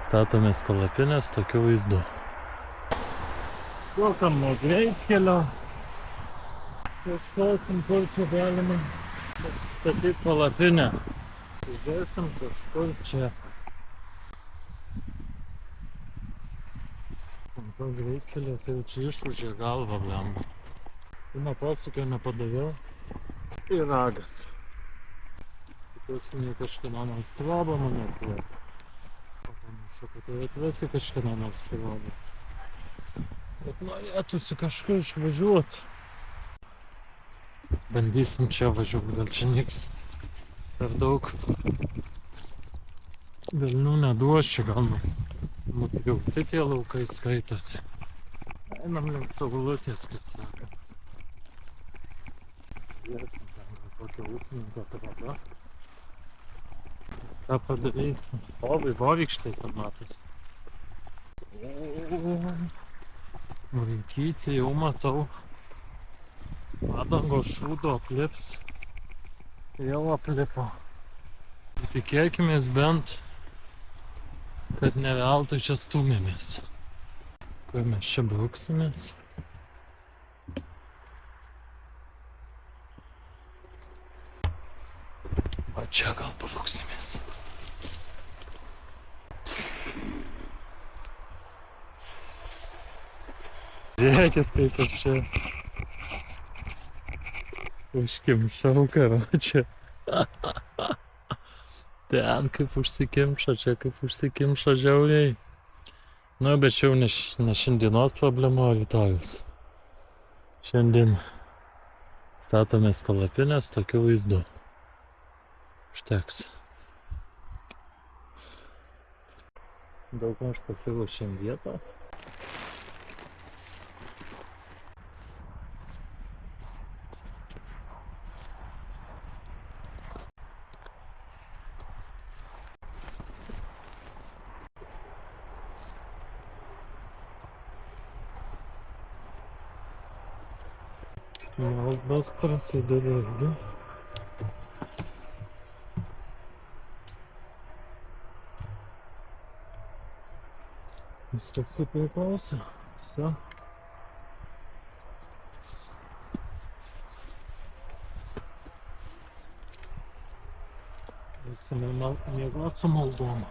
Statomės palapinės tokiu vaizdu. Šokam nuo greitkelio. Ieškosim, kur čia galima statyti palapinę. Žiūrėsim kažkur čia. Ant to greitkelio tai jau čia išūžė galvą, blemba. Kūno posūkio nepadariau. Ir ragas. Tikiuosi, nei kažkieno nors trobą mane atvežė. Panašu, kad tai atvesi kažkieno nors trobą. Bet norėtųsi kažkur išvažiuot. Bandysim čia važiuot, gal čia niks per daug velnių neduos, čia gal nupjauti tie laukai skaitosi. Einam link Saulutės, kaip sakant. Žiūrėsim, ten kokia ūkininko troba. Ką padaryti? Vovykštai ten matas. Vaikyti jau matau. Padangos šūdo aplips. Jau aplipo. Tikėkimės bent, kad ne veltui čia stumėmės. Kur mes čia bruksimės? Va čia gal bruksimės. Žiūrėkit, kaip aš čia užkimšau, karočią. Ten kaip užsikimša, čia kaip užsikimša žiauriai. Nu, bet čia jau ne šiandienos problema, o rytojus. Šiandien statomės palapinės tokiu vaizdu. Užteks. Daugmaž pasiruošėm vietą. Maldos prasideda irgi. Viskas kaip priklauso. Все. Eisime miegot su maldom.